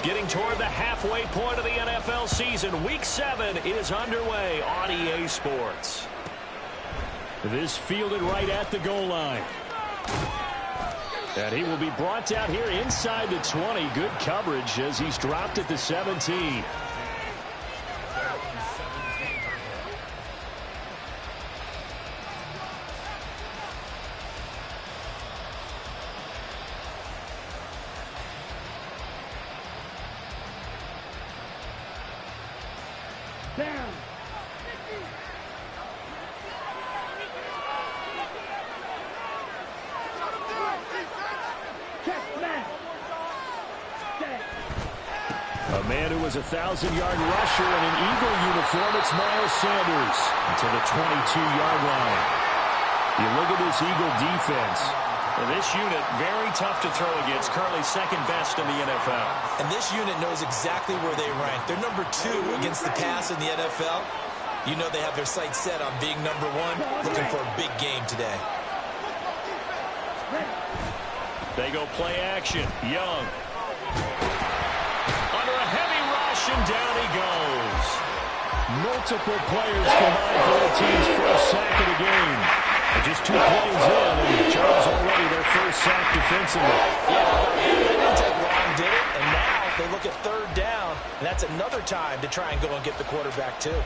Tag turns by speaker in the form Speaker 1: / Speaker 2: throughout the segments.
Speaker 1: Getting toward the halfway point of the NFL season. Week 7 is underway on EA Sports. This fielded right at the goal line. And he will be brought down here inside the 20. Good coverage as he's dropped at the 17.
Speaker 2: Down.
Speaker 1: A man who was a 1,000-yard rusher in an Eagle uniform, it's Miles Sanders to the 22-yard line. You look at this Eagle defense. And this unit, very tough to throw against, currently second best in the NFL.
Speaker 3: And this unit knows exactly where they rank. They're number 2 against the pass in the NFL. You know they have their sights set on being number 1, looking for a big game today.
Speaker 1: They go play action. Young. Under a heavy rush, and down he goes. Multiple players combined for their team's first sack of the game. And just 2 plays in, and Jones already their first sack defensively.
Speaker 3: Yeah, they didn't take long, did it? And now they look at 3rd down, and that's another time to try and go and get the quarterback, too.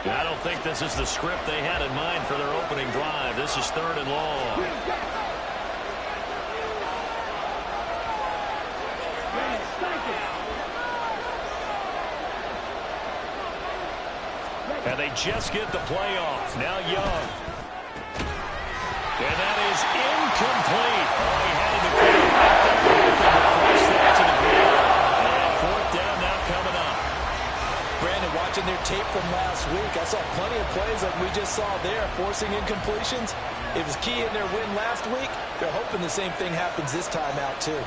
Speaker 1: I don't think this is the script they had in mind for their opening drive. This is 3rd and long. And they just get the play off. Now Young. And that is incomplete. Oh, he had it in the field right there with him to force that to the ground. And 4th down now coming up.
Speaker 3: Brandon, watching their tape from last week, I saw plenty of plays like we just saw there, forcing incompletions. It was key in their win last week. They're hoping the same thing happens this time out, too.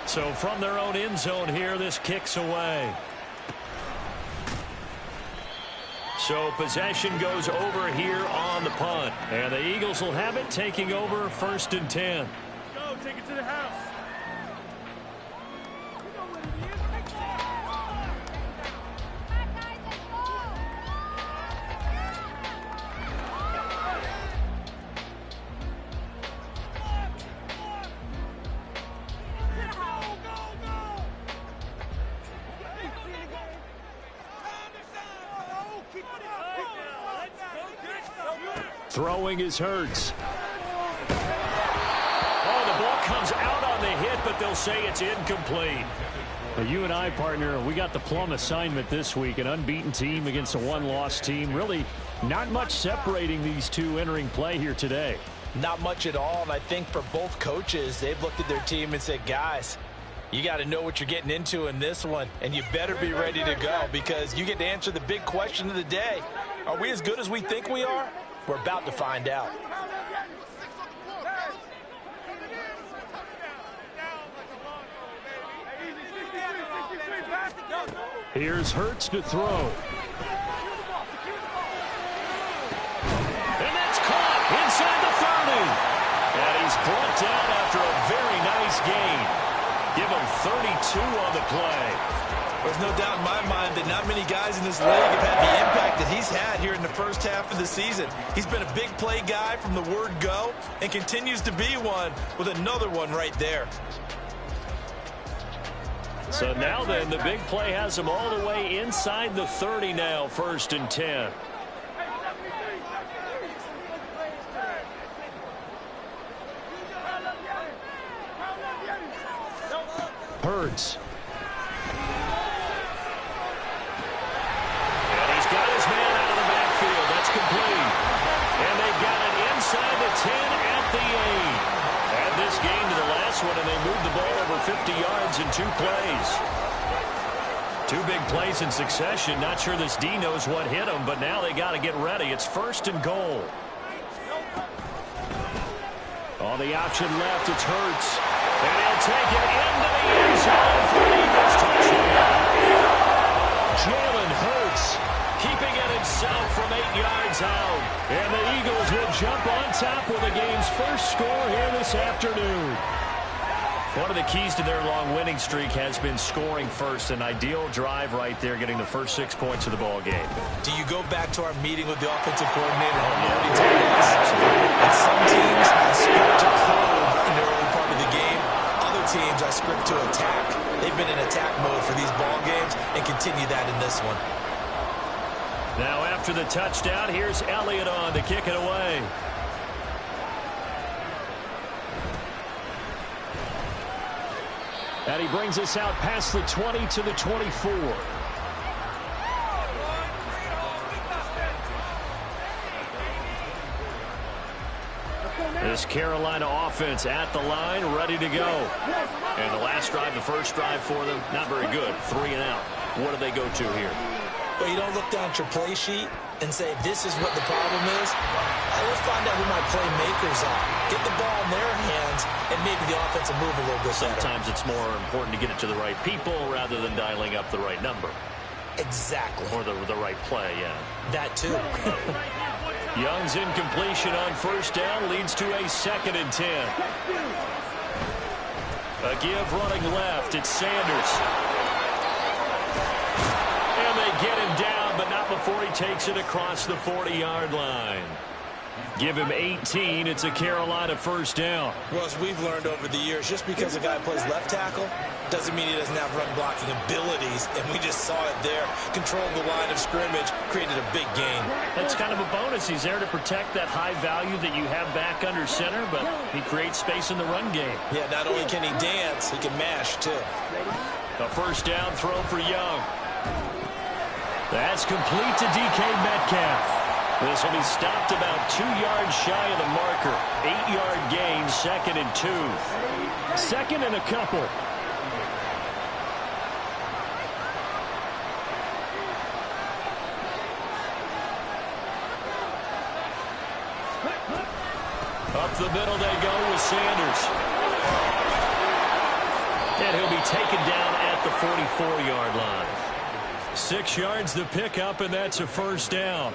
Speaker 1: So from their own end zone here, this kicks away. So possession goes over here on the punt. And the Eagles will have it, taking over 1st and 10.
Speaker 2: Go, take it to the house.
Speaker 1: Throwing is Hurts. Oh, the ball comes out on the hit, but they'll say it's incomplete. Well, you and I, partner, we got the plum assignment this week. An unbeaten team against a one-loss team. Really not much separating these two entering play here today.
Speaker 3: Not much at all, and I think for both coaches, they've looked at their team and said, guys, you got to know what you're getting into in this one, and you better be ready to go because you get to answer the big question of the day. Are we as good as we think we are? We're about to find out.
Speaker 1: Here's Hurts to throw. And that's caught inside the 30. And he's brought down after a very nice gain. Give him 32 on the play.
Speaker 3: There's no doubt in my mind that not many guys in this league have had the impact that he's had here in the first half of the season. He's been a big play guy from the word go and continues to be one with another one right there.
Speaker 1: So now then, the big play has him all the way inside the 30 now, 1st and 10. Hurts. Complete. And they've got it inside the 10 at the 8. Add this game to the last one, and they moved the ball over 50 yards in 2 plays. 2 big plays in succession. Not sure this D knows what hit him, but now they got to get ready. It's 1st and goal. On the option left, it's Hurts. And he'll take it into the end zone for the Eagles touchdown. Jalen Hurts himself from 8 yards out. And the Eagles will jump on top with the game's first score here this afternoon. One of the keys to their long winning streak has been scoring first. An ideal drive right there, getting the first 6 points of the ball game.
Speaker 3: Do you go back to our meeting with the offensive coordinator? He already told us. And some teams are script to hold in the early part of the game. Other teams are script to attack. They've been in attack mode for these ball games and continue that in this one.
Speaker 1: Now after the touchdown, here's Elliott on to kick it away. And he brings us out past the 20 to the 24. This Carolina offense at the line, ready to go. And the last drive, the first drive for them, not very good. 3 and out. What do they go to here?
Speaker 3: Well, you don't look down at your play sheet and say, this is what the problem is. Let's find out who my playmakers are. Get the ball in their hands, and maybe the offense will move a little bit better.
Speaker 1: Sometimes it's more important to get it to the right people rather than dialing up the right number.
Speaker 3: Exactly.
Speaker 1: Or the right play, yeah.
Speaker 3: That too.
Speaker 1: Young's incompletion on first down leads to a 2nd and 10. A give running left. It's Sanders. And they get him down, but not before he takes it across the 40-yard line. Give him 18. It's a Carolina first down.
Speaker 3: Well, as we've learned over the years, just because a guy plays left tackle doesn't mean he doesn't have run blocking abilities. And we just saw it there. Controlled the line of scrimmage, created a big gain.
Speaker 1: That's kind of a bonus. He's there to protect that high value that you have back under center, but he creates space in the run game.
Speaker 3: Yeah, not only can he dance, he can mash too.
Speaker 1: A first down throw for Young. That's complete to DK Metcalf. This will be stopped about 2 yards shy of the marker. 8-yard gain, 2nd and 2. 2nd and a couple. Up the middle they go with Sanders. And he'll be taken down at the 44-yard line. 6 yards the pickup, and that's a first down.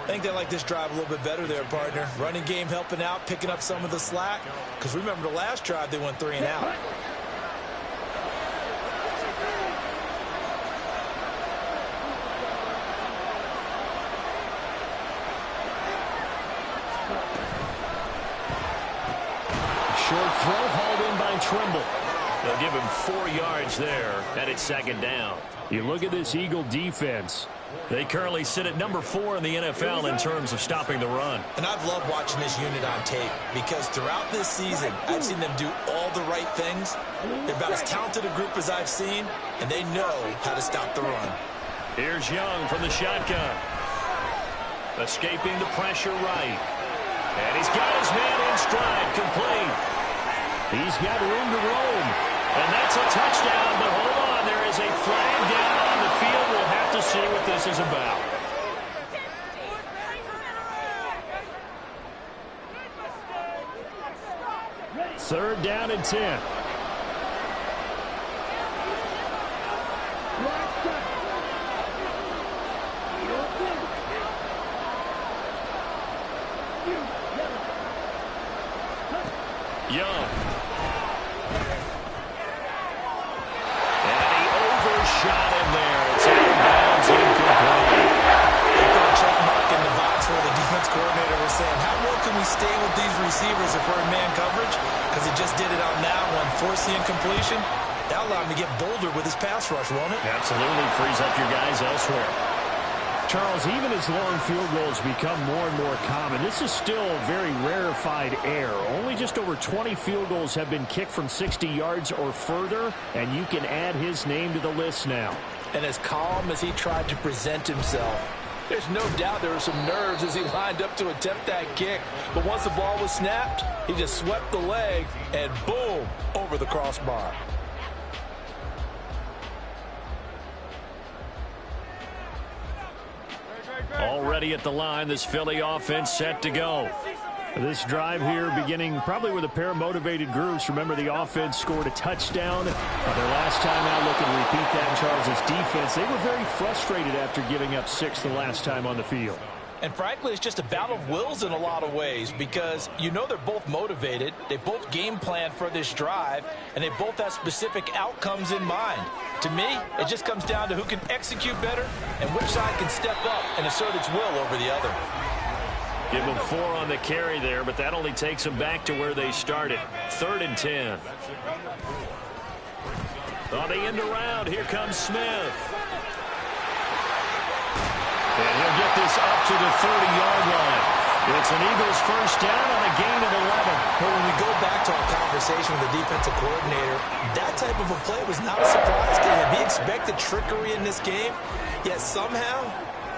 Speaker 3: I think they like this drive a little bit better there, partner. Running game helping out, picking up some of the slack. Because remember the last drive, they went 3 and out.
Speaker 1: Short throw hauled in by Trimble. They'll give him 4 yards there, and it's 2nd down. You look at this Eagle defense. They currently sit at number 4 in the NFL in terms of stopping the run.
Speaker 3: And I've loved watching this unit on tape because throughout this season, I've seen them do all the right things. They're about as talented a group as I've seen, and they know how to stop the run.
Speaker 1: Here's Young from the shotgun. Escaping the pressure right. And he's got his man in stride, complete. He's got room to roam. And that's a touchdown, but hold on, there is a flag down on the field. We'll have to see what this is about. Third down and 10. Young. And he overshot him there. It's out of bounds, incomplete.
Speaker 3: They put a check mark in the box where the defense coordinator was saying, how well can we stay with these receivers if we're in man coverage? Because he just did it on that one, forcing incompletion. That'll allow him to get bolder with his pass rush, won't it?
Speaker 1: Absolutely. Frees up your guys elsewhere. Charles, even as long field goals become more and more common, this is still a very rarefied air. Only just over 20 field goals have been kicked from 60 yards or further, and you can add his name to the list now.
Speaker 3: And as calm as he tried to present himself, there's no doubt there were some nerves as he lined up to attempt that kick. But once the ball was snapped, he just swept the leg, and boom, over the crossbar.
Speaker 1: Already at the line, this Philly offense set to go. This drive here beginning probably with a pair of motivated groups. Remember, the offense scored a touchdown. Their last time out, looking to repeat that. Charles' defense, they were very frustrated after giving up 6 the last time on the field.
Speaker 3: And frankly, it's just a battle of wills in a lot of ways because you know they're both motivated. They both game plan for this drive, and they both have specific outcomes in mind. To me, it just comes down to who can execute better and which side can step up and assert its will over the other.
Speaker 1: Give them 4 on the carry there, but that only takes them back to where they started. 3rd and 10. On the end around, here comes Smith. And he'll get this up to the 30-yard line. It's an Eagles first down on a gain of 11.
Speaker 3: But when we go back to our conversation with the defensive coordinator, that type of a play was not a surprise to him. He expected trickery in this game, yet somehow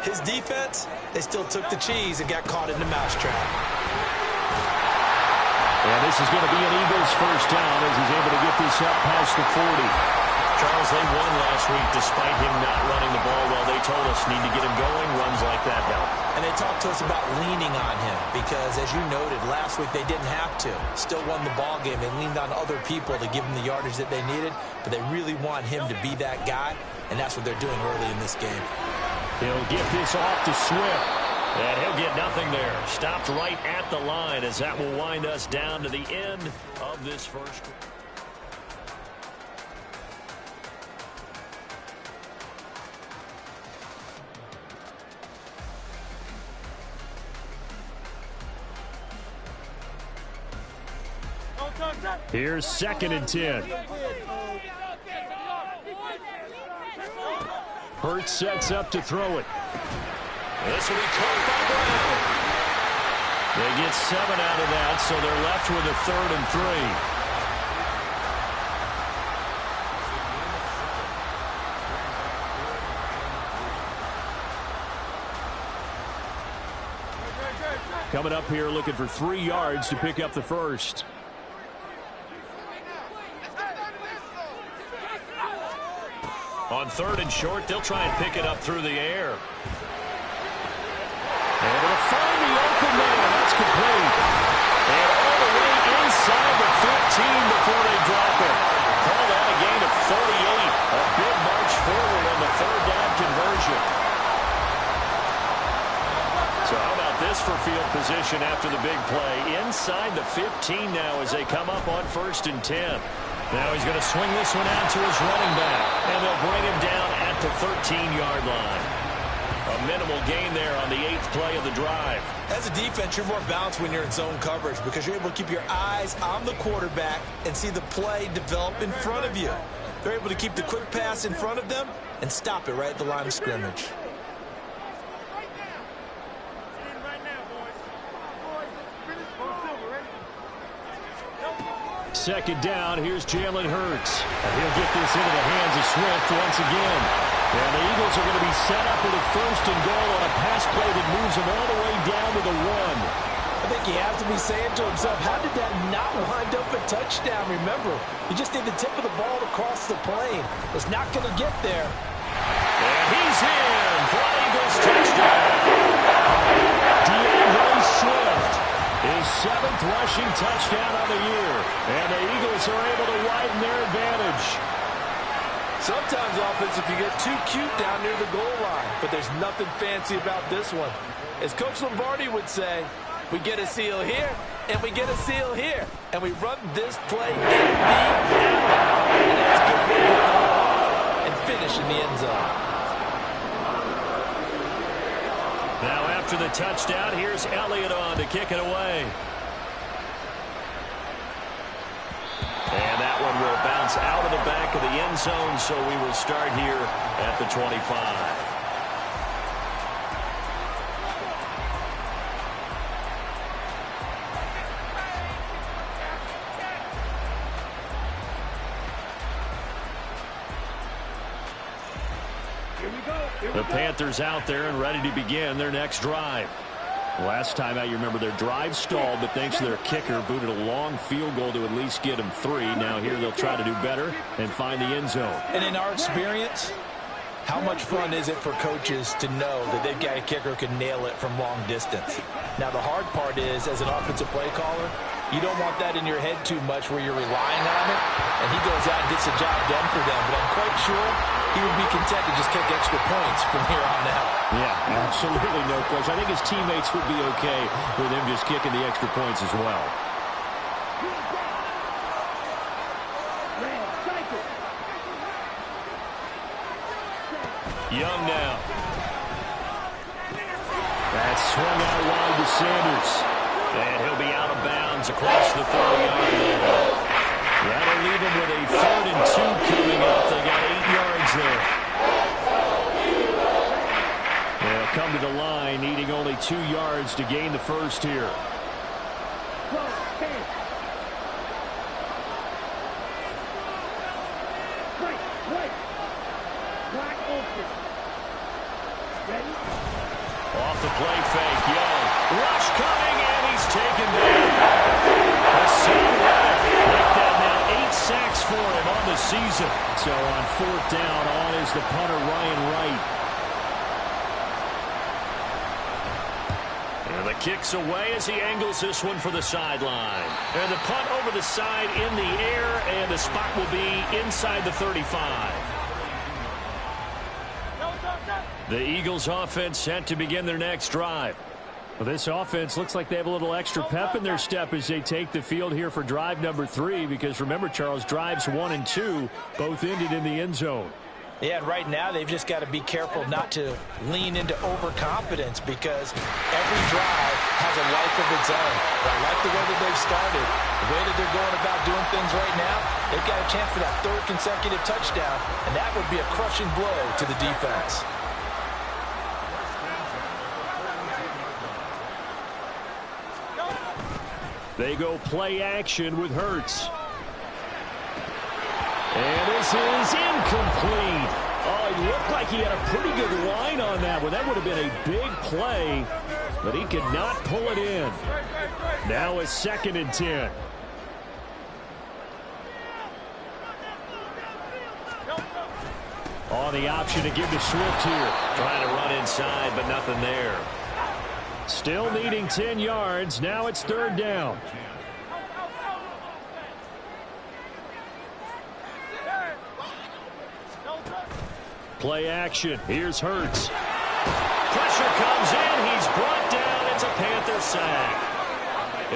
Speaker 3: his defense, they still took the cheese and got caught in the mousetrap.
Speaker 1: And this is going to be an Eagles first down as he's able to get this up past the 40. Charles, they won last week despite him not running the ball well. They told us need to get him going. Runs like that help.
Speaker 3: And they talked to us about leaning on him because, as you noted, last week they didn't have to. Still won the ball game. They leaned on other people to give them the yardage that they needed, but they really want him to be that guy, and that's what they're doing early in this game.
Speaker 1: He'll get this off to Swift. And he'll get nothing there. Stopped right at the line as that will wind us down to the end of this first. Here's 2nd and 10. Hurts sets up to throw it. This will be caught by Brown. They get 7 out of that, so they're left with a 3rd and 3. Coming up here looking for 3 yards to pick up the first. On 3rd and short, they'll try and pick it up through the air. And they'll find the open man. That's complete. And all the way inside the 15 before they drop it. Call that a gain of 38. A big march forward on the 3rd down conversion. So how about this for field position after the big play? Inside the 15 now as they come up on 1st and 10. Now he's going to swing this one out to his running back. And they'll bring him down at the 13-yard line. A minimal gain there on the 8th play of the drive.
Speaker 3: As a defense, you're more balanced when you're in zone coverage because you're able to keep your eyes on the quarterback and see the play develop in front of you. They're able to keep the quick pass in front of them and stop it right at the line of scrimmage.
Speaker 1: 2nd down, here's Jalen Hurts. And he'll get this into the hands of Swift once again. And the Eagles are going to be set up with a 1st and goal on a pass play that moves them all the way down to the 1.
Speaker 3: I think he has to be saying to himself, how did that not wind up a touchdown? Remember, you just need the tip of the ball to cross the plane. It's not going to get there.
Speaker 1: And he's in for an Eagles touchdown. DeAndre Swift. His 7th rushing touchdown on the year. And the Eagles are able to widen their advantage.
Speaker 3: Sometimes offense, if you get too cute down near the goal line. But there's nothing fancy about this one. As Coach Lombardi would say, we get a seal here, and we get a seal here. And we run this play in the alley. And that's good work and finish in the end zone.
Speaker 1: Now after the touchdown, here's Elliott on to kick it away. And that one will bounce out of the back of the end zone, so we will start here at the 25. The Panthers out there and ready to begin their next drive. Last time out, you remember their drive stalled, but thanks to their kicker, booted a long field goal to at least get them 3. Now here they'll try to do better and find the end zone.
Speaker 3: And in our experience, How much fun is it for coaches to know that they've got a kicker who can nail it from long distance? Now, the hard part is, as an offensive play caller, you don't want that in your head too much where you're relying on it, and he goes out and gets the job done for them. But I'm quite sure he would be content to just kick extra points from here on out.
Speaker 1: Yeah, absolutely no question. I think his teammates would be okay with him just kicking the extra points as well. Young now. That's swung out wide to Sanders. And he'll be out of bounds across the 30-yard line. That'll leave him with a 3rd and 2 coming up. They got 8 yards there. They'll come to the line, needing only 2 yards to gain the first here. Off the play fake, Young. Rush coming, and he's taken down. Make that now 8 sacks for him on the season. So on 4th down, on is the punter, Ryan Wright. And the kick's away as he angles this one for the sideline. And the punt over the side in the air, and the spot will be inside the 35. The Eagles offense set to begin their next drive. Well, this offense looks like they have a little extra pep in their step as they take the field here for drive number 3, because remember, Charles, drives 1 and 2 both ended in the end zone.
Speaker 3: Yeah, and right now they've just got to be careful not to lean into overconfidence, because every drive has a life of its own. But I like the way that they've started, the way that they're going about doing things right now. They've got a chance for that 3rd consecutive touchdown, and that would be a crushing blow to the defense.
Speaker 1: They go play action with Hurts. And this is incomplete. Oh, it looked like he had a pretty good line on that one. That would have been a big play, but he could not pull it in. Now a 2nd and 10. On the option to give to Swift here. Trying to run inside, but nothing there. Still needing 10 yards. Now it's 3rd down. Play action. Here's Hurts. Pressure comes in. He's brought down. It's a Panther sack.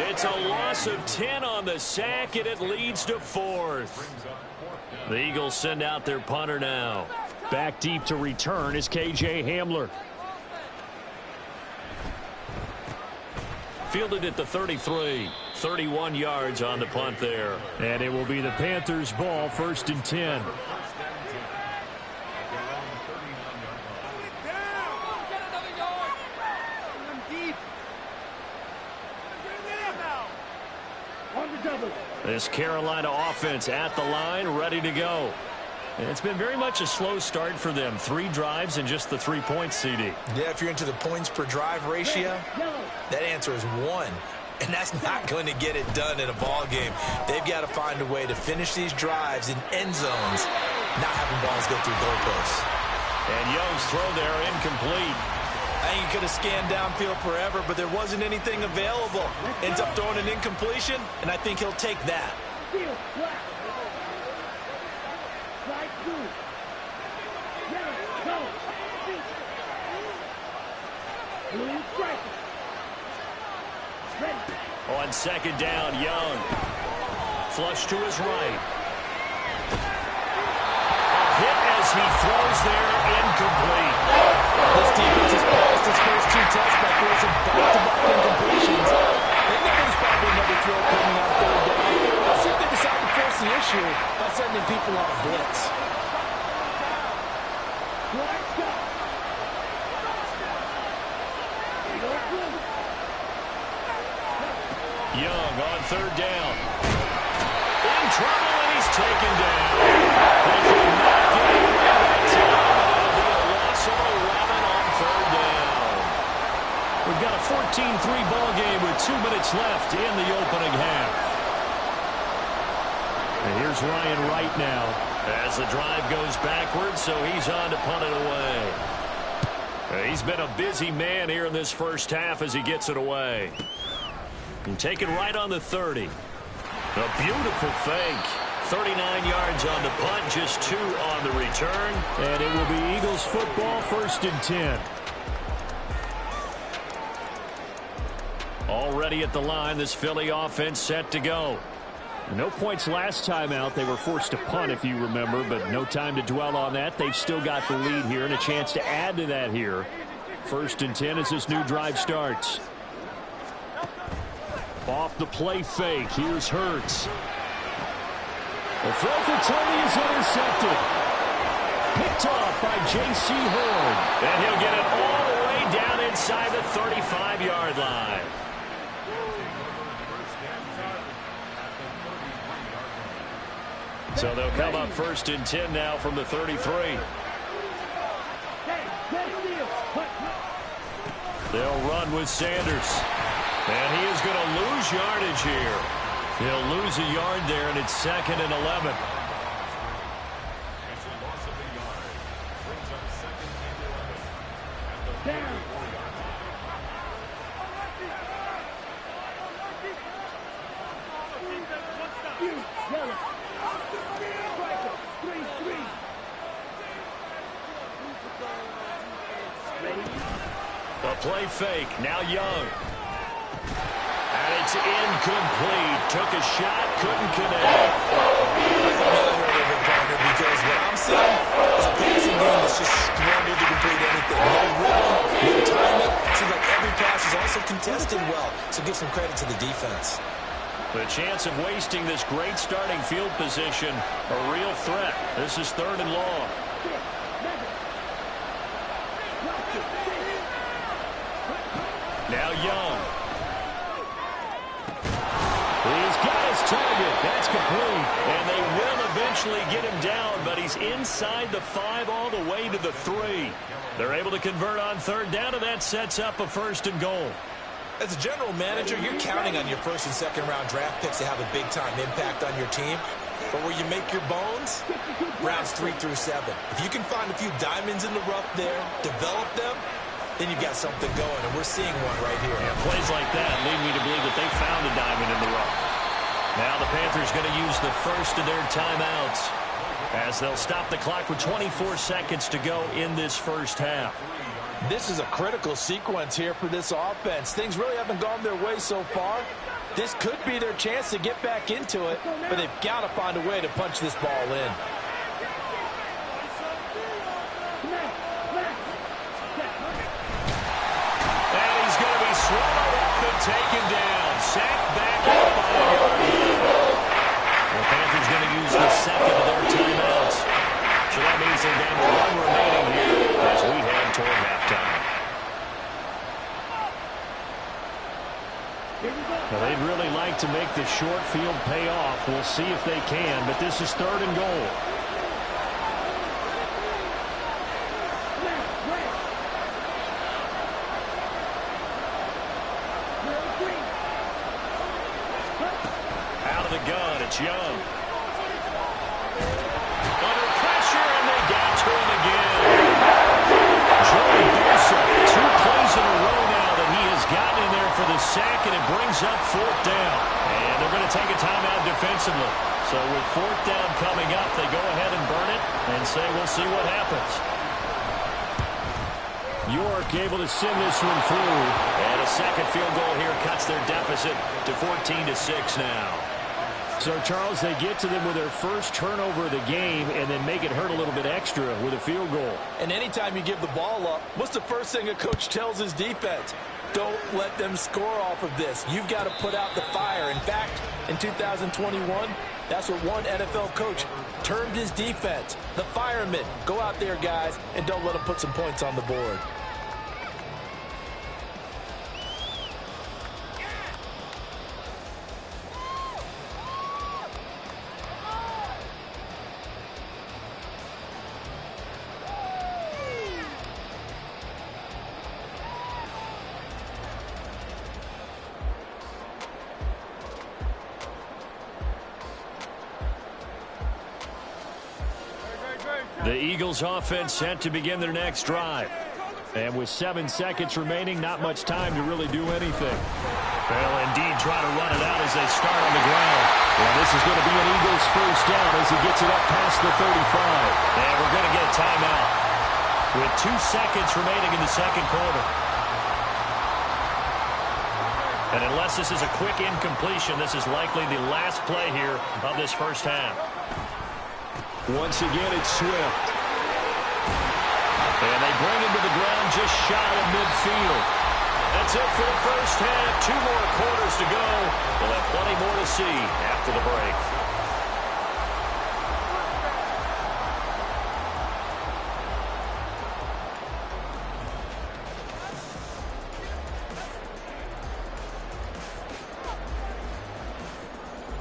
Speaker 1: It's a loss of 10 on the sack, and it leads to 4th. The Eagles send out their punter now. Back deep to return is KJ Hamler. Fielded at the 33. 31 yards on the punt there. And it will be the Panthers' ball, 1st and 10. This Carolina offense at the line, ready to go. And it's been very much a slow start for them. 3 drives and just the 3 points, CD.
Speaker 3: Yeah, if you're into the points per drive ratio, that answer is 1. And that's not going to get it done in a ball game. They've got to find a way to finish these drives in end zones, not having balls go through goalposts.
Speaker 1: And Young's throw there incomplete.
Speaker 3: I think he could have scanned downfield forever, but there wasn't anything available. Ends up throwing an incompletion, and I think he'll take that.
Speaker 1: On 2nd down, Young. Flush to his right. Hit as he throws there, incomplete.
Speaker 3: This defense has passed its first 2 tests by forcing back-to-back incompletions. They know there's probably another throw coming out 3rd down. Let's see if they decide to force the issue by sending people on a blitz.
Speaker 1: Young on 3rd down. In trouble, and he's taken down. They could not get him that time. It'll be a loss of 11 on 3rd down. We've got a 14-3 ball game with 2 minutes left in the opening half. And here's Ryan Wright now. As the drive goes backwards, so he's on to punt it away. He's been a busy man here in this first half as he gets it away. And take it right on the 30. A beautiful fake. 39 yards on the punt, just 2 on the return.
Speaker 2: And it will be Eagles football, 1st and 10.
Speaker 1: Already at the line, this Philly offense set to go.
Speaker 2: No points last time out. They were forced to punt, if you remember, but no time to dwell on that. They've still got the lead here and a chance to add to that here. 1st and 10 as this new drive starts. Off the play fake. Here's Hurts. The throw for Tony is intercepted. Picked off by J.C. Horn.
Speaker 1: And he'll get it all the way down inside the 35-yard line. So they'll come up 1st and 10 now from the 33. They'll run with Sanders. And he is going to lose yardage here. He'll lose a yard there, and it's 2nd and 11. The play fake, now Young. And it's incomplete. Took a shot, couldn't connect.
Speaker 3: Because what I'm seeing is a passing game that's just scrambled to complete anything. No rhythm, no timing. Seems like every pass is also contested well. So give some credit to the defense.
Speaker 1: The chance of wasting this great starting field position, a real threat. This is 3rd and long. Now Young. He's got his target. That's complete. And they will eventually get him down, but he's inside the 5 all the way to the 3. They're able to convert on 3rd down, and that sets up a 1st and goal.
Speaker 3: As a general manager, you're counting on your 1st and 2nd round draft picks to have a big-time impact on your team. But where you make your bones, rounds 3 through 7. If you can find a few diamonds in the rough there, develop them, then you've got something going, and we're seeing one right here.
Speaker 1: Yeah, plays like that lead me to believe that they found a diamond in the rough. Now the Panthers going to use the first of their timeouts as they'll stop the clock with 24 seconds to go in this first half.
Speaker 3: This is a critical sequence here for this offense. Things really haven't gone their way so far. This could be their chance to get back into it, but they've got to find a way to punch this ball in.
Speaker 1: And he's going to be swallowed up and taken down. Sacked back at the 5-yard line. The Panthers going to use the second of their timeouts. So that means they're down to 1 remaining here as we head toward halftime.
Speaker 2: Well, they'd really like to make the short field pay off. We'll see if they can, but this is 3rd and goal.
Speaker 1: Out of the gun, it's Young. Under pressure, and they got to him again. Joey Bosa, 2 plays in a row now that he has gotten in there for the sack, and it brings up 4th down. And they're going to take a timeout defensively. So with 4th down coming up, they go ahead and burn it and say, we'll see what happens.
Speaker 2: York able to send this one through.
Speaker 1: And a second field goal here cuts their deficit to 14-6 now.
Speaker 2: So, Charles, they get to them with their first turnover of the game and then make it hurt a little bit extra with a field goal.
Speaker 3: And anytime you give the ball up, what's the first thing a coach tells his defense? Don't let them score off of this. You've got to put out the fire. In fact, in 2021, that's what one NFL coach termed his defense. The firemen. Go out there, guys, and don't let them put some points on the board.
Speaker 2: The Eagles offense set to begin their next drive. And with 7 seconds remaining, not much time to really do anything. They'll indeed try to run it out as they start on the ground. Well, this is going to be an Eagles first down as he gets it up past the 35. And we're going to get a timeout with 2 seconds remaining in the second quarter. And unless this is a quick incompletion, this is likely the last play here of this first half. Once again, it's Swift. And they bring him to the ground just shy of midfield. That's it for the first half. 2 more quarters to go. We'll have plenty more to see after the break.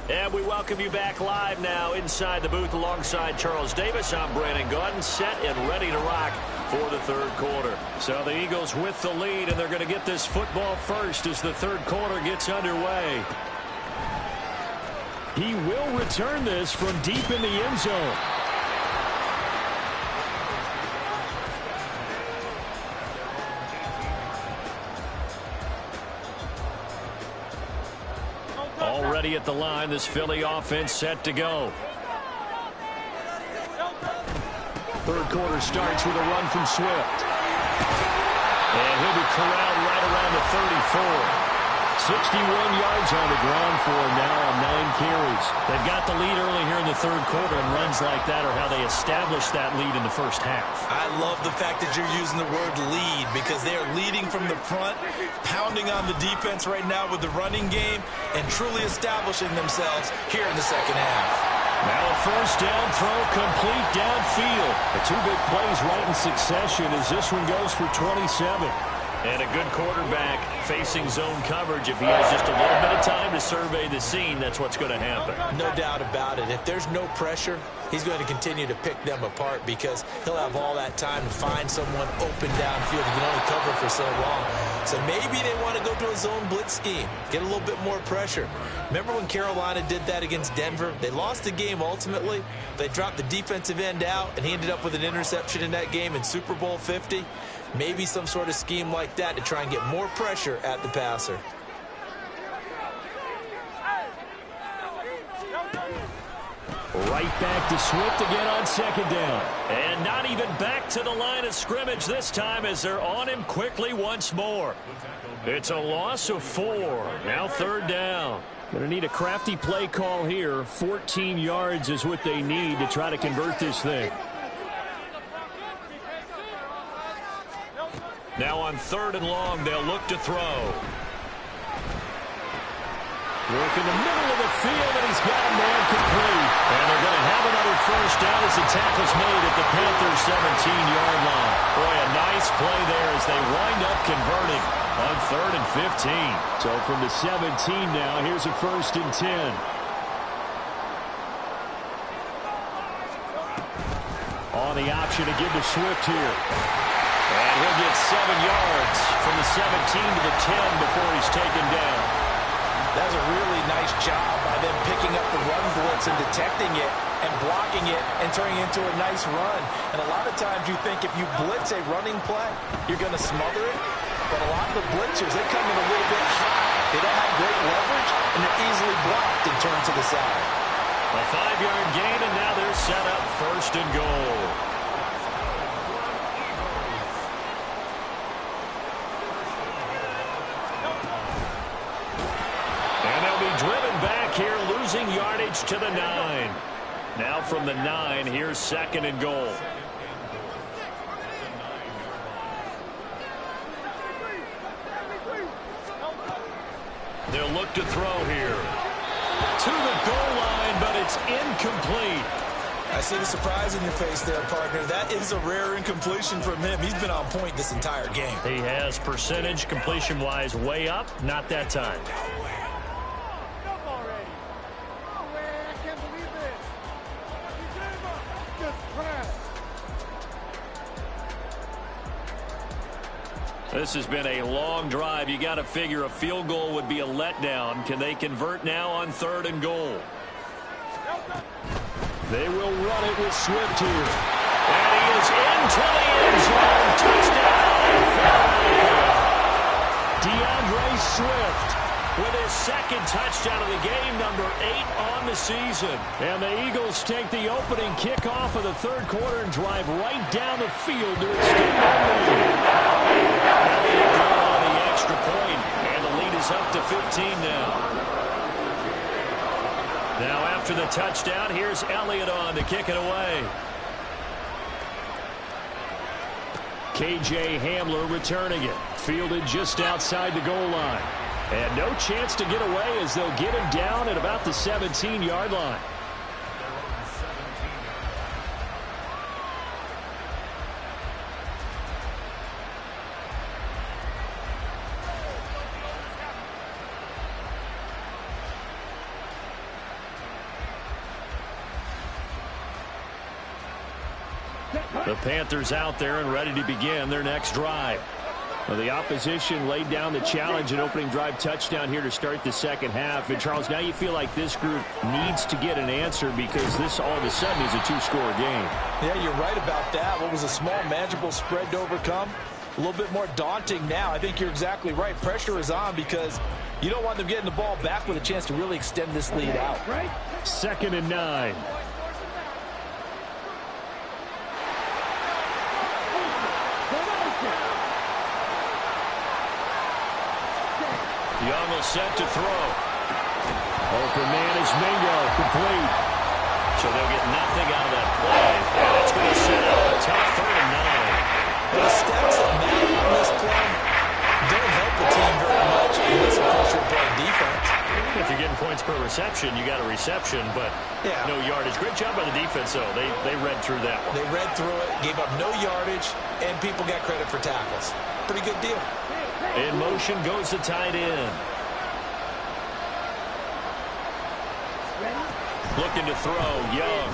Speaker 2: And we welcome you back live now inside the booth alongside Charles Davis. I'm Brandon Gaudin, set and ready to rock for the third quarter. So the Eagles with the lead, and they're going to get this football first as the third quarter gets underway. He will return this from deep in the end zone. Already at the line, this Philly offense set to go. Third quarter starts with a run from Swift. And he'll be corralled right around the 34. 61 yards on the ground for him now on 9 carries. They've got the lead early here in the third quarter, and runs like that are how they establish that lead in the first half.
Speaker 3: I love the fact that you're using the word lead because they are leading from the front, pounding on the defense right now with the running game, and truly establishing themselves here in the second half.
Speaker 2: Now a first down throw complete downfield. The 2 big plays right in succession as this one goes for 27. And a good quarterback facing zone coverage. If he has just a little bit of time to survey the scene, that's what's going to happen.
Speaker 3: No doubt about it. If there's no pressure, he's going to continue to pick them apart because he'll have all that time to find someone open downfield. He can only cover for so long. So maybe they want to go to a zone blitz scheme, get a little bit more pressure. Remember when Carolina did that against Denver? They lost the game ultimately. They dropped the defensive end out, and he ended up with an interception in that game in Super Bowl 50. Maybe some sort of scheme like that to try and get more pressure at the passer.
Speaker 2: Right back to Swift again on second down. And not even back to the line of scrimmage this time as they're on him quickly once more. It's a loss of 4. Now third down. Going to need a crafty play call here. 14 yards is what they need to try to convert this thing. Now on third and long, they'll look to throw. Work in the middle of the field, and he's got a man complete. And they're going to have another first down as the tackle's made at the Panthers' 17-yard line. Boy, a nice play there as they wind up converting on third and 15. So from the 17 now, here's a first and 10. On the option to give to Swift here. And he'll get 7 yards from the 17 to the 10 before he's taken down.
Speaker 3: That was a really nice job by them picking up the run blitz and detecting it and blocking it and turning it into a nice run. And a lot of times you think if you blitz a running play, you're going to smother it. But a lot of the blitzers, they come in a little bit high. They don't have great leverage, and they're easily blocked and turned to the side.
Speaker 2: A 5-yard gain, and now they're set up first and goal. Driven back here, losing yardage to the 9. Now from the 9, here's second and goal. They'll look to throw here. To the goal line, but it's incomplete.
Speaker 3: I see the surprise in your face there, partner. That is a rare incompletion from him. He's been on point this entire game.
Speaker 2: He has percentage completion-wise way up, not that time. This has been a long drive. You got to figure a field goal would be a letdown. Can they convert now on third and goal? They will run it with Swift here. And
Speaker 1: is into the end zone. Touchdown, Philadelphia. DeAndre Swift with his second touchdown of the game, number 8 on the season.
Speaker 2: And the Eagles take the opening kickoff of the third quarter and drive right down the field to extend their lead. On the extra point, and the lead is up to 15 now. Now after the touchdown, here's Elliott on to kick it away. KJ Hamler returning it. Fielded just outside the goal line. And no chance to get away as they'll get him down at about the 17-yard line. The Panthers out there and ready to begin their next drive. Well, the opposition laid down the challenge and opening drive touchdown here to start the second half. And, Charles, now you feel like this group needs to get an answer because this all of a sudden is a two-score game.
Speaker 3: Yeah, you're right about that. What was a small, manageable spread to overcome? A little bit more daunting now. I think you're exactly right. Pressure is on because you don't want them getting the ball back with a chance to really extend this lead out. Right?
Speaker 2: 2nd and 9.
Speaker 1: Young will set to throw.
Speaker 2: Open man is Mingo, complete.
Speaker 1: So they'll get nothing out of that play. And it's going to set up a tough 3rd and 9.
Speaker 3: The steps that matter on this play don't help the team very much unless, of course, you're playing defense.
Speaker 1: If you're getting points per reception, you got a reception, but no yardage. Great job by the defense, though. They read through that one.
Speaker 3: They read through it, gave up no yardage, and people got credit for tackles. Pretty good deal.
Speaker 1: In motion goes the tight end. Looking to throw, Young.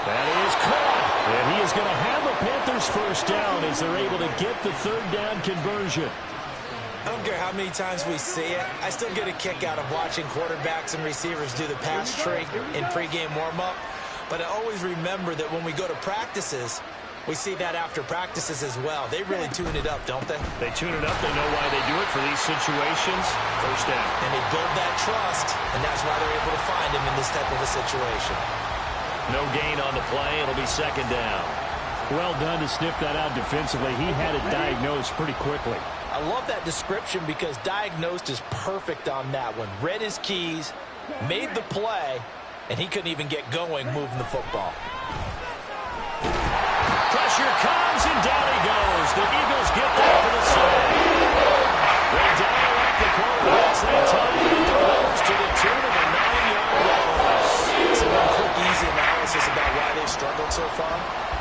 Speaker 2: That is caught. And he is going to have the Panthers first down as they're able to get the 3rd down conversion.
Speaker 3: I don't care how many times we see it. I still get a kick out of watching quarterbacks and receivers do the pass tree in pregame warm-up. But I always remember that when we go to practices, we see that after practices as well. They really tune it up, don't they?
Speaker 1: They tune it up. They know why they do it for these situations. First down.
Speaker 3: And they build that trust, and that's why they're able to find him in this type of a situation.
Speaker 1: No gain on the play. It'll be 2nd down.
Speaker 2: Well done to sniff that out defensively. He had it diagnosed pretty quickly.
Speaker 3: I love that description because diagnosed is perfect on that one. Read his keys, made the play, and he couldn't even get going moving the football.
Speaker 1: Pressure comes, and down he goes. The Eagles get there for the save. They dial up the quarterbacks that time and delivers to the tune of a 9-yard loss.
Speaker 3: So one quick, easy analysis about why they've struggled so far.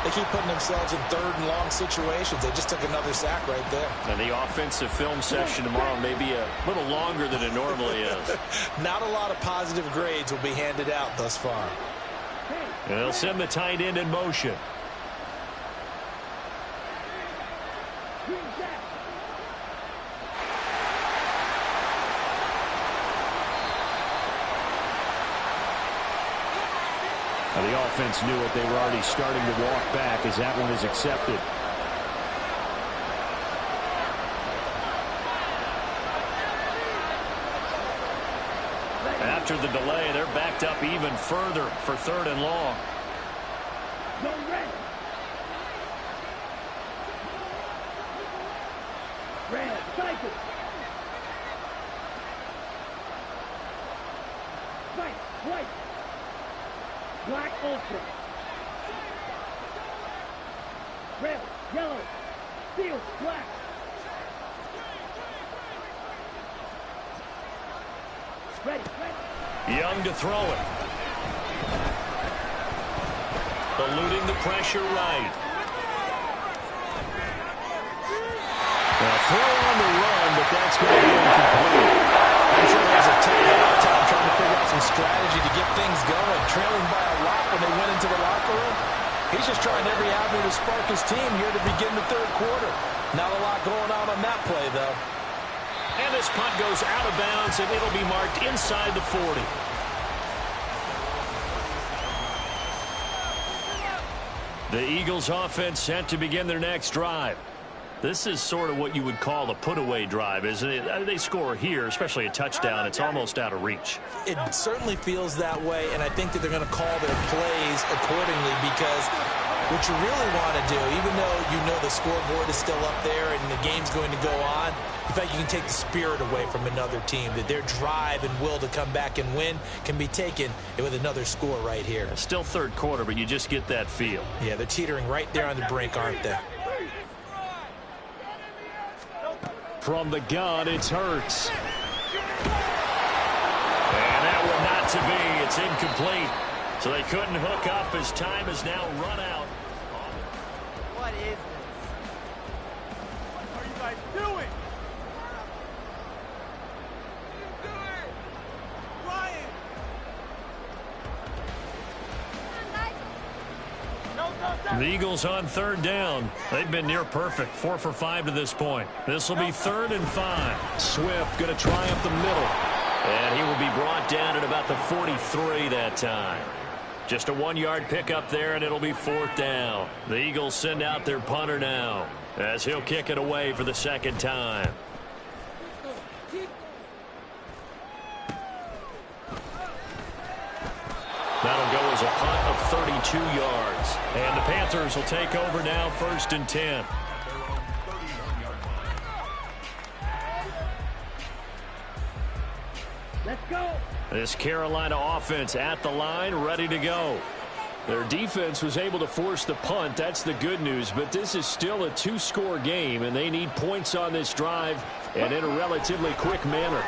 Speaker 3: They keep putting themselves in 3rd and long situations. They just took another sack right there.
Speaker 1: And the offensive film session tomorrow may be a little longer than it normally is.
Speaker 3: Not a lot of positive grades will be handed out thus far.
Speaker 2: And they'll send the tight end in motion. Now the offense knew it. They were already starting to walk back as that one is accepted.
Speaker 1: After the delay, they're backed up even further for 3rd and long.
Speaker 4: Black ultra. Red, yellow, steel, black. Ready.
Speaker 1: Young to throw it. Eluding the pressure right.
Speaker 2: Now throw on the run, but that's going to be incomplete.
Speaker 3: I'm sure there's a time trying to figure out some strategy to get things going. Trailing by a lot when they went into the locker room. He's just trying every avenue to spark his team here to begin the 3rd quarter. Not a lot going on that play, though.
Speaker 1: And this punt goes out of bounds, and it'll be marked inside the 40.
Speaker 2: Eagles offense set to begin their next drive. This is sort of what you would call a put-away drive, isn't it? They score here, especially a touchdown. It's almost out of reach.
Speaker 3: It certainly feels that way, and I think that they're going to call their plays accordingly, because what you really want to do, even though you know the scoreboard is still up there and the game's going to go on, the fact you can take the spirit away from another team, that their drive and will to come back and win can be taken with another score right here.
Speaker 2: Still third quarter, but you just get that feel.
Speaker 3: Yeah, they're teetering right there on the brink, aren't they?
Speaker 2: From the gun, it's Hurts. And that one not to be. It's incomplete. So they couldn't hook up as time is now run out.
Speaker 5: What is this? What are you guys doing? Ryan!
Speaker 2: The Eagles on third down. They've been near perfect. 4 for 5 to this point. This will be 3rd and 5. Swift going to try up the middle. And he will be brought down at about the 43 that time. Just a 1-yard pickup there, and it'll be 4th down. The Eagles send out their punter now, as he'll kick it away for the second time. That'll go as a punt of 32 yards. And the Panthers will take over now, 1st and 10.
Speaker 4: Let's go.
Speaker 2: This Carolina offense at the line, ready to go. Their defense was able to force the punt. That's the good news. But this is still a 2-score game, and they need points on this drive and in a relatively quick manner.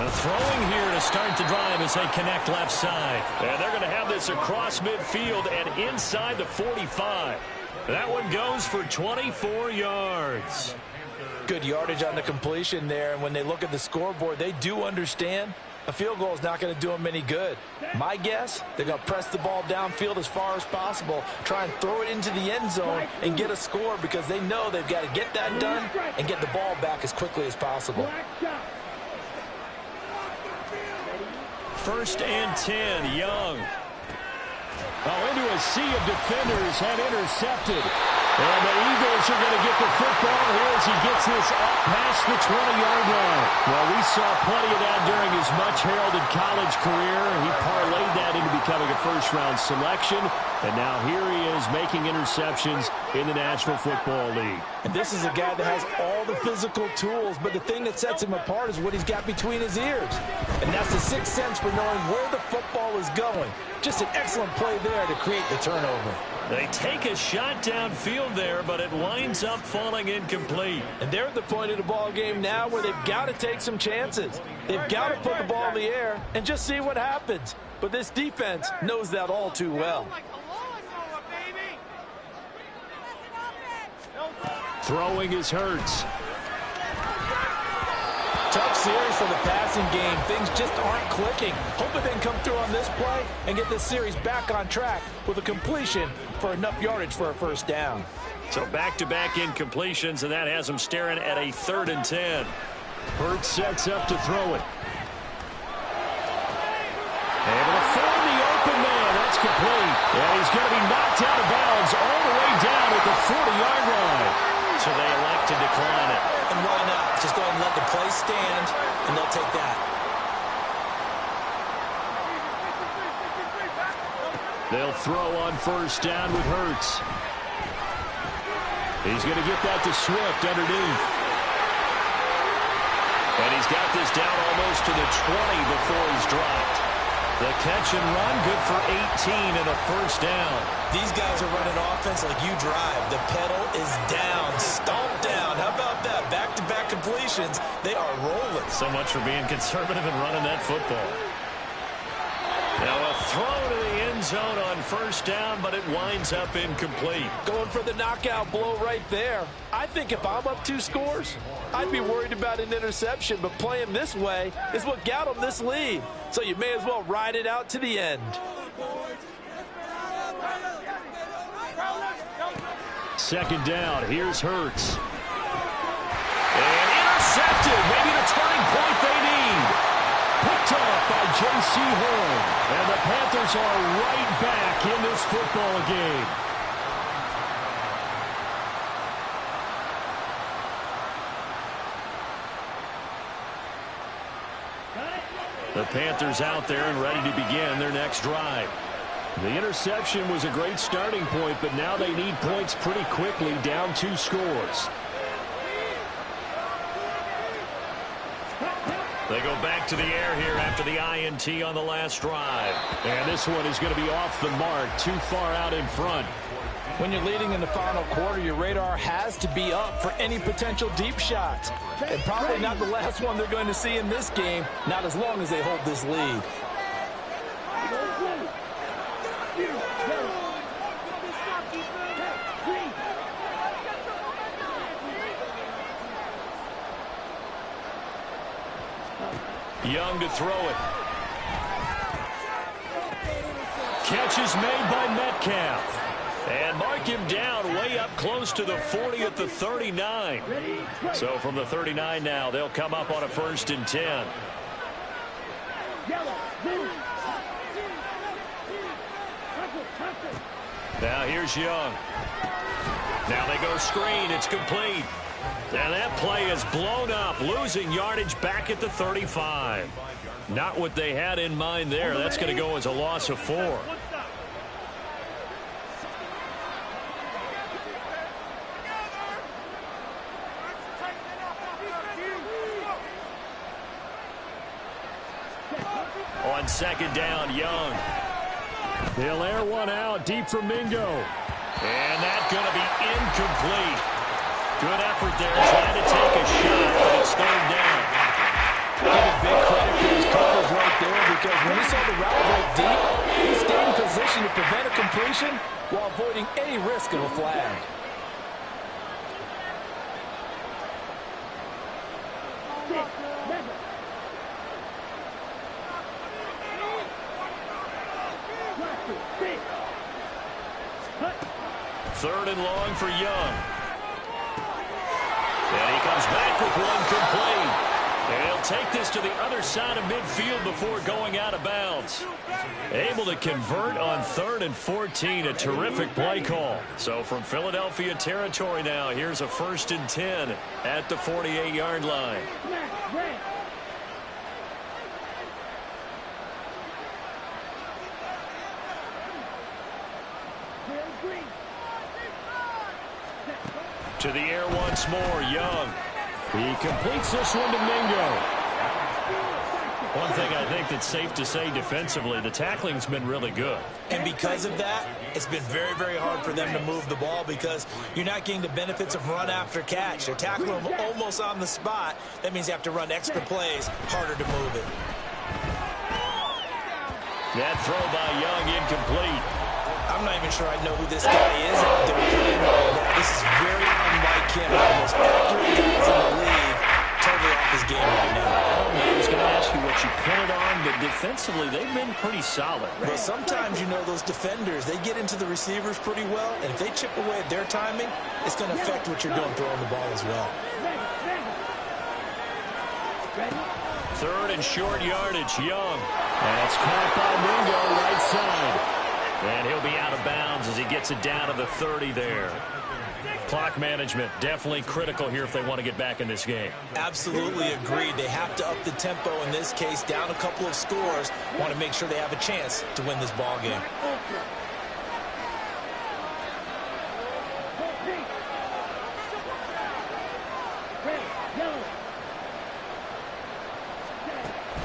Speaker 2: Throwing here to start the drive as they connect left side. And they're going to have this across midfield and inside the 45. That one goes for 24 yards.
Speaker 3: Good yardage on the completion there, and when they look at the scoreboard, they do understand a field goal is not going to do them any good. My guess, they're going to press the ball downfield as far as possible, try and throw it into the end zone and get a score, because they know they've got to get that done and get the ball back as quickly as possible.
Speaker 2: 1st and 10, Young. Oh, into a sea of defenders, had intercepted. And the Eagles are going to get the football here as he gets this up past the 20-yard line. Well, we saw plenty of that during his much-heralded college career. He parlayed that into becoming a first-round selection. And now here he is making interceptions in the National Football League.
Speaker 3: And this is a guy that has all the physical tools, but the thing that sets him apart is what he's got between his ears. And that's the sixth sense for knowing where the football is going. Just an excellent play there to create the turnover.
Speaker 2: They take a shot downfield there, but it winds up falling incomplete.
Speaker 3: And they're at the point of the ball game now where they've got to take some chances. They've got to put the ball in the air and just see what happens. But this defense knows that all too well.
Speaker 2: Throwing is Hurts.
Speaker 3: Tough series for the passing game. Things just aren't clicking. Hoping they can come through on this play and get this series back on track with a completion for enough yardage for a first down.
Speaker 2: So back-to-back incompletions, and that has them staring at a 3rd and 10. Hurts sets up to throw it. Able to find the open man. That's complete. And he's going to be knocked out of bounds all the way down at the 40-yard line. So they elect to decline it.
Speaker 3: And why not? Just go ahead and let the play stand, and they'll take that.
Speaker 2: They'll throw on 1st down with Hurts. He's going to get that to Swift underneath. And he's got this down almost to the 20 before he's dropped. The catch and run, good for 18 and a 1st down.
Speaker 3: These guys are running offense like you drive. The pedal is down, stomped down. How about that? Back-to-back completions. They are rolling.
Speaker 2: So much for being conservative and running that football. Now a throw to the end zone on 1st down, but it winds up incomplete.
Speaker 3: Going for the knockout blow right there. I think if I'm up 2 scores, I'd be worried about an interception, but playing this way is what got them this lead. So you may as well ride it out to the end.
Speaker 2: 2nd down. Here's Hurts. And intercepted. Maybe the turning point they need. Picked off by J.C. Horn. And the Panthers are right back in this football game. The Panthers out there and ready to begin their next drive. The interception was a great starting point, but now they need points pretty quickly, down 2 scores. They go back to the air here after the INT on the last drive. And this one is going to be off the mark, too far out in front.
Speaker 3: When you're leading in the final quarter, your radar has to be up for any potential deep shots. And probably not the last one they're going to see in this game, not as long as they hold this lead.
Speaker 2: Young to throw it. Catch is made by Metcalf. And mark him down way up close to the 40 at the 39. So from the 39 now, they'll come up on a 1st and 10. Now here's Young. Now they go screen. It's complete. And that play is blown up, losing yardage back at the 35. Not what they had in mind there. That's going to go as a loss of 4. On 2nd down, Young. He'll air one out deep for Mingo. And that's going to be incomplete. Good effort there, trying to take a shot, but it's 3rd down.
Speaker 3: Give a big credit for his coverage right there, because when we saw the route break deep, he stayed in position to prevent a completion while avoiding any risk of a flag.
Speaker 2: Third and long for Young. And he comes back with one complete. And he'll take this to the other side of midfield before going out of bounds. Able to convert on 3rd and 14. A terrific play call. So from Philadelphia territory now, here's a 1st and 10 at the 48-yard line. To the air once more, Young. He completes this one to Mingo. One thing I think that's safe to say defensively, the tackling's been really good.
Speaker 3: And because of that, it's been very, very hard for them to move the ball, because you're not getting the benefits of run after catch. They're tackling them almost on the spot. That means you have to run extra plays, harder to move it.
Speaker 2: That throw by Young incomplete.
Speaker 3: I'm not even sure I know who this guy is out there playing right now. This is very unlike him. One of the most accurate guys in the league. Totally off his game right now.
Speaker 2: I was going to ask you what you put it on, but defensively they've been pretty solid. Right?
Speaker 3: But sometimes, you know, those defenders, they get into the receivers pretty well, and if they chip away at their timing, it's going to affect what you're doing throwing the ball as well.
Speaker 2: 3rd and short yardage, Young. And it's caught by Mingo right side. And he'll be out of bounds as he gets it down to the 30 there. Clock management, definitely critical here if they want to get back in this game.
Speaker 3: Absolutely agreed. They have to up the tempo in this case, down a couple of scores. Want to make sure they have a chance to win this ball game.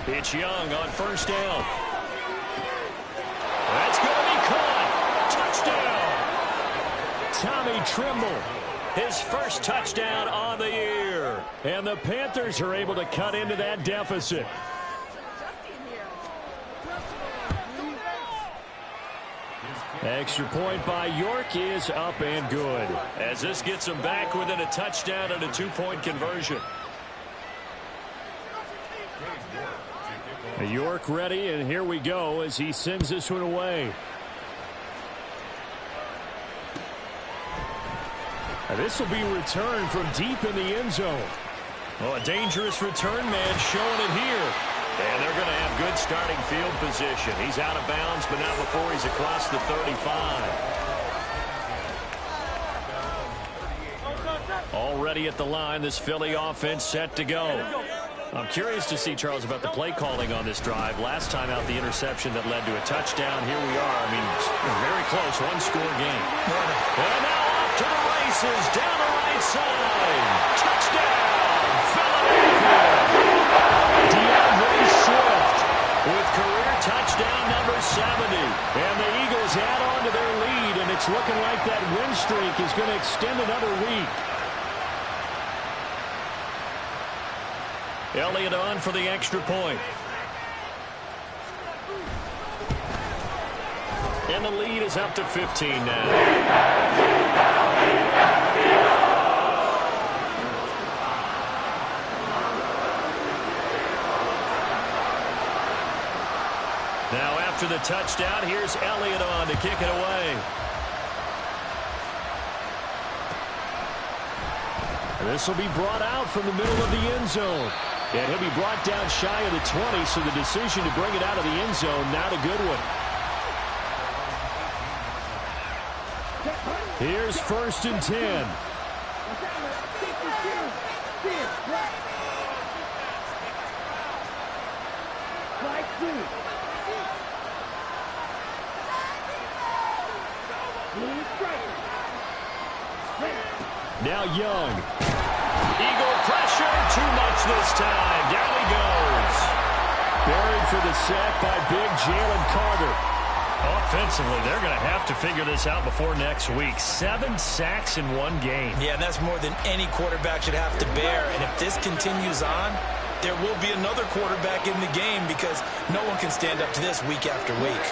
Speaker 2: It's Young on 1st down. That's going to be caught. Touchdown. Tommy Trimble, his first touchdown on the year. And the Panthers are able to cut into that deficit. Extra point by York is up and good, as this gets them back within a touchdown and a 2-point conversion. York ready, and here we go as he sends this one away. This will be returned from deep in the end zone. Well, a dangerous return man showing it here. And they're going to have have good starting field position. He's out of bounds, but not before he's across the 35. Already at the line, this Philly offense set to go. I'm curious to see, Charles, about the play calling on this drive. Last time out, the interception that led to a touchdown. Here we are. I mean, very close, one-score game. And now off to the races, down the right side. Touchdown, Philadelphia. DeAndre Swift with career touchdown number 70. And the Eagles add on to their lead, and it's looking like that win streak is going to extend another week. Elliott on for the extra point. And the lead is up to 15 now. Now after the touchdown, here's Elliott on to kick it away. This will be brought out from the middle of the end zone. And he'll be brought down shy of the 20, so the decision to bring it out of the end zone, not a good one. Here's 1st and 10. Now Young. Eagle pressure, too much this time. Down he goes. Buried for the sack by big Jalen Carter. Offensively, they're going to have to figure this out before next week. 7 sacks in one game.
Speaker 3: Yeah, and that's more than any quarterback should have to bear. And if this continues on, there will be another quarterback in the game because no one can stand up to this week after week.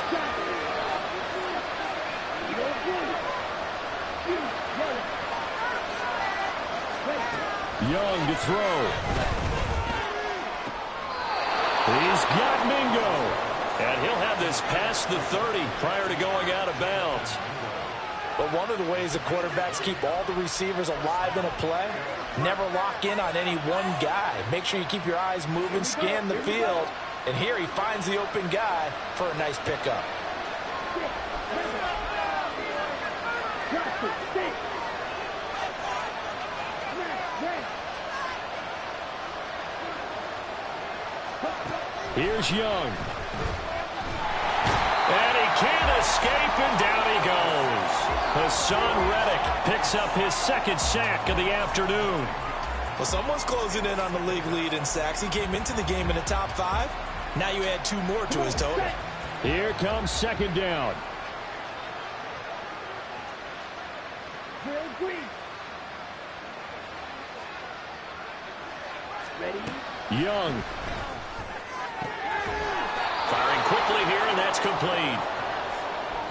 Speaker 2: Young to throw. He's got Mingo. And he'll have this past the 30 prior to going out of bounds.
Speaker 3: But one of the ways the quarterbacks keep all the receivers alive in a play, never lock in on any one guy. Make sure you keep your eyes moving, scan the field. And here he finds the open guy for a nice pickup.
Speaker 2: Here's Young. And he can't escape, and down he goes. Hassan Reddick picks up his 2nd sack of the afternoon.
Speaker 3: Well, someone's closing in on the league lead in sacks. He came into the game in the top 5. Now you add 2 more to his total.
Speaker 2: Here comes 2nd down. Young. Firing quickly here, and that's complete.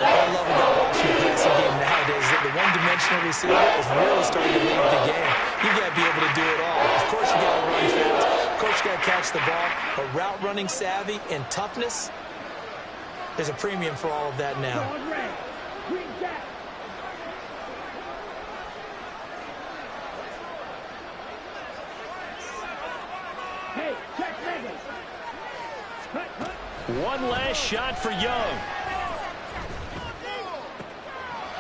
Speaker 3: What I love about watching the passing game nowadays is that the one-dimensional receiver is really starting to lead the game. You got to be able to do it all. Of course, you got to run fast. Of course, you got to catch the ball. But route running savvy and toughness, there's a premium for all of that now.
Speaker 2: One last shot for Young.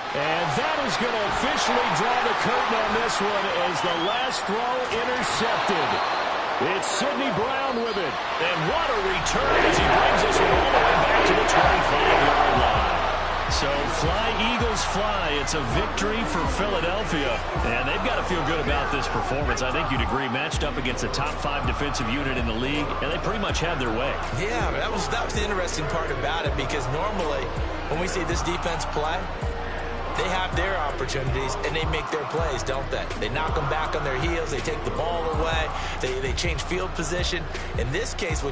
Speaker 2: And that is going to officially draw the curtain on this one as the last throw intercepted. It's Sidney Brown with it. And what a return as he brings us all the way back to the 25-yard line. So fly, Eagles, fly. It's a victory for Philadelphia. And they've got to feel good about this performance. I think you'd agree, matched up against a top 5 defensive unit in the league, and they pretty much had their way.
Speaker 3: Yeah, that was the interesting part about it, because normally when we see this defense play, they have their opportunities, and they make their plays, don't they? They knock them back on their heels. They take the ball away. They change field position. In this case,